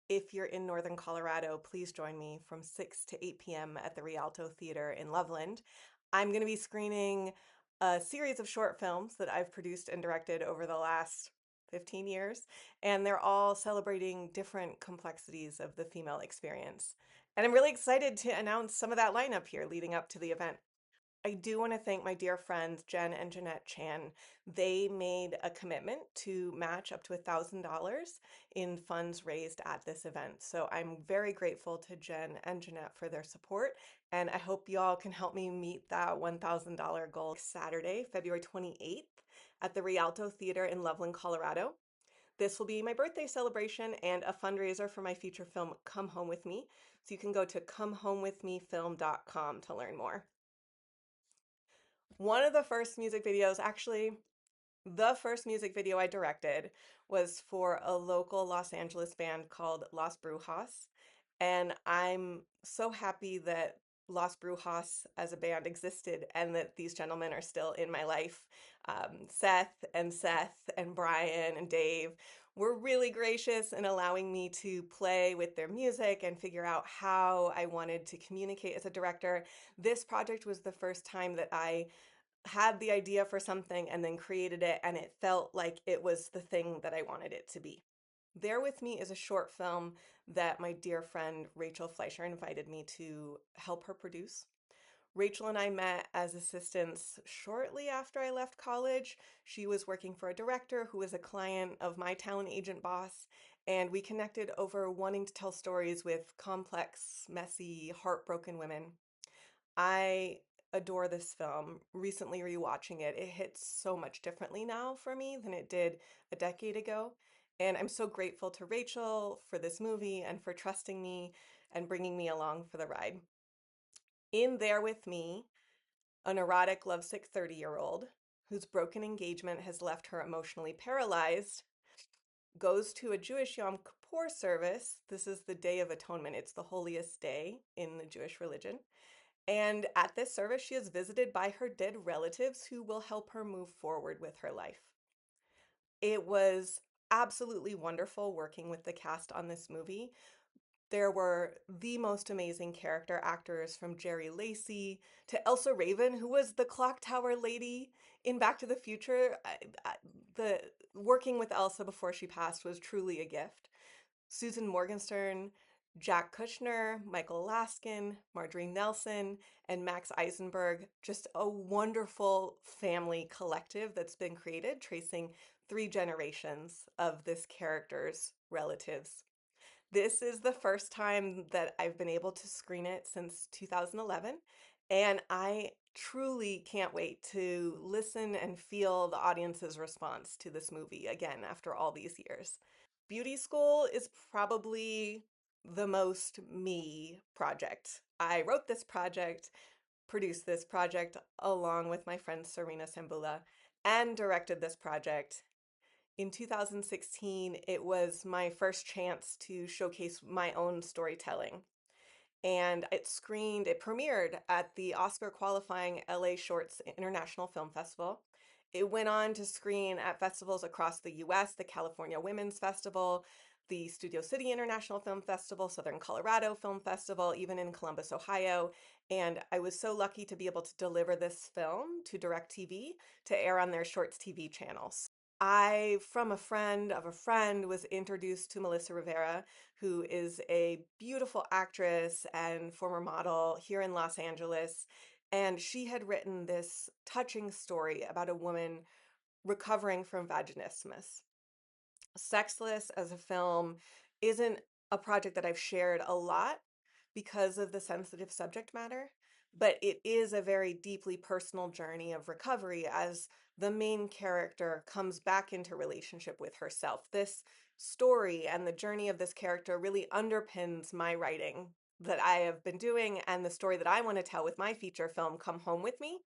If you're in Northern Colorado, please join me from 6 to 8 p.m. at the Rialto Theatre in Loveland. I'm going to be screening a series of short films that I've produced and directed over the last 15 years, and they're all celebrating different complexities of the female experience. And I'm really excited to announce some of that lineup here leading up to the event. I do want to thank my dear friends Jen and Jeanette Chan. They made a commitment to match up to $1,000 in funds raised at this event. So I'm very grateful to Jen and Jeanette for their support, and I hope y'all can help me meet that $1,000 goal Saturday, February 28th at the Rialto Theatre in Loveland, Colorado. This will be my birthday celebration and a fundraiser for my feature film, Come Home With Me. So you can go to comehomewithmefilm.com to learn more. One of the first music videos, actually, the first music video I directed was for a local Los Angeles band called Las Brujas. And I'm so happy that Las Brujas as a band existed and that these gentlemen are still in my life. Seth and Brian and Dave were really gracious in allowing me to play with their music and figure out how I wanted to communicate as a director. This project was the first time that I had the idea for something and then created it, and it felt like it was the thing that I wanted it to be. There With Me is a short film that my dear friend Rachel Fleischer invited me to help her produce. Rachel and I met as assistants shortly after I left college. She was working for a director who was a client of my talent agent boss, and we connected over wanting to tell stories with complex, messy, heartbroken women. I adore this film. Recently rewatching it, it hits so much differently now for me than it did a decade ago. And I'm so grateful to Rachel for this movie and for trusting me and bringing me along for the ride. In There With Me, a neurotic, lovesick 30-year-old whose broken engagement has left her emotionally paralyzed goes to a Jewish Yom Kippur service. This is the Day of Atonement. It's the holiest day in the Jewish religion. And at this service, she is visited by her dead relatives who will help her move forward with her life. It was absolutely wonderful working with the cast on this movie. There were the most amazing character actors from Jerry Lacey to Elsa Raven, who was the clock tower lady in Back to the Future. The working with Elsa before she passed was truly a gift. Susan Morgenstern, Jack Kushner, Michael Laskin, Marjorie Nelson, and Max Eisenberg. Just a wonderful family collective that's been created, tracing three generations of this character's relatives. This is the first time that I've been able to screen it since 2011, and I truly can't wait to listen and feel the audience's response to this movie again after all these years. Beauty School is probably the most me project. I wrote this project, produced this project along with my friend Serena Sambula, and directed this project. In 2016, it was my first chance to showcase my own storytelling. And it premiered at the Oscar qualifying LA Shorts International Film Festival. It went on to screen at festivals across the US, the California Women's Festival, the Studio City International Film Festival, Southern Colorado Film Festival, even in Columbus, Ohio. And I was so lucky to be able to deliver this film to DirecTV to air on their Shorts TV channels. I, from a friend of a friend, was introduced to Melissa Rivera, who is a beautiful actress and former model here in Los Angeles. And she had written this touching story about a woman recovering from vaginismus. Sexless as a film isn't a project that I've shared a lot because of the sensitive subject matter, but it is a very deeply personal journey of recovery as the main character comes back into relationship with herself. This story and the journey of this character really underpins my writing that I have been doing and the story that I want to tell with my feature film, Come Home With Me.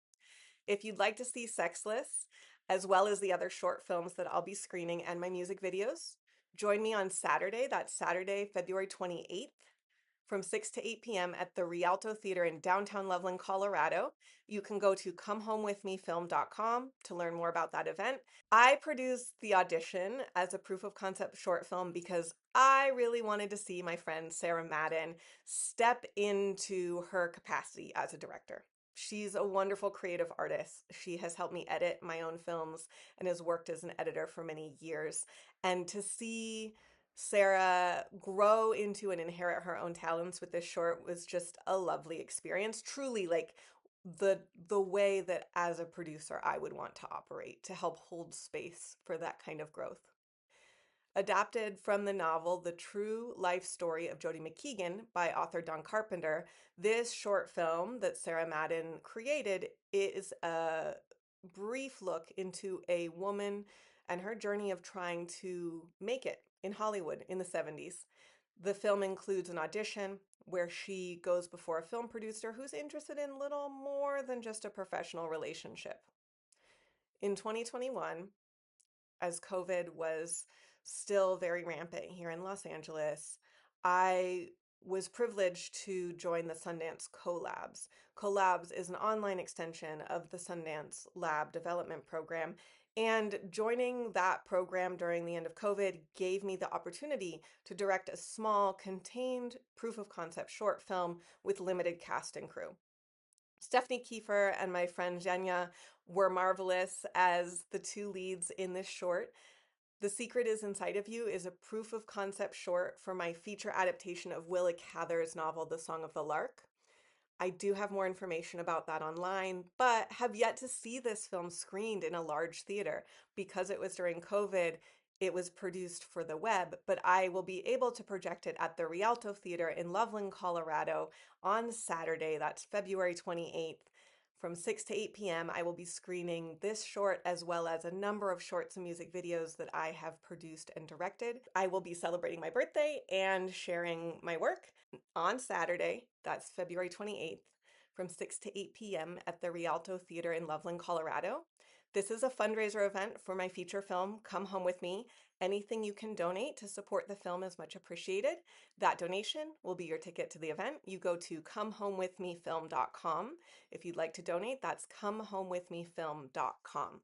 If you'd like to see Sexless, as well as the other short films that I'll be screening and my music videos, join me on Saturday. That's Saturday, February 28th from 6 to 8 p.m. at the Rialto Theatre in downtown Loveland, Colorado. You can go to comehomewithmefilm.com to learn more about that event. I produced the audition as a proof of concept short film because I really wanted to see my friend Sarah Madden step into her capacity as a director. She's a wonderful creative artist. She has helped me edit my own films and has worked as an editor for many years. And to see Sarah grow into and inherit her own talents with this short was just a lovely experience. Truly, like the way that as a producer I would want to operate to help hold space for that kind of growth. Adapted from the novel The True Life Story of Jodi McKeegan by author Don Carpenter, this short film that Sarah Madden created is a brief look into a woman and her journey of trying to make it in Hollywood in the 70s. The film includes an audition where she goes before a film producer who's interested in little more than just a professional relationship. In 2021, as COVID was still very rampant here in Los Angeles, I was privileged to join the Sundance Collabs. Collabs is an online extension of the Sundance Lab Development Program. And joining that program during the end of COVID gave me the opportunity to direct a small, contained proof of concept short film with limited cast and crew. Stephanie Kiefer and my friend Zhenya were marvelous as the two leads in this short. The Secret is Inside of You is a proof of concept short for my feature adaptation of Willa Cather's novel, The Song of the Lark. I do have more information about that online, but have yet to see this film screened in a large theater. Because it was during COVID, it was produced for the web, but I will be able to project it at the Rialto Theatre in Loveland, Colorado on Saturday. That's February 28th. From 6 to 8 p.m., I will be screening this short as well as a number of shorts and music videos that I have produced and directed. I will be celebrating my birthday and sharing my work on Saturday, that's February 28th, from 6 to 8 p.m. at the Rialto Theatre in Loveland, Colorado. This is a fundraiser event for my feature film, Come Home With Me. Anything you can donate to support the film is much appreciated. That donation will be your ticket to the event. You go to comehomewithmefilm.com. If you'd like to donate, that's comehomewithmefilm.com.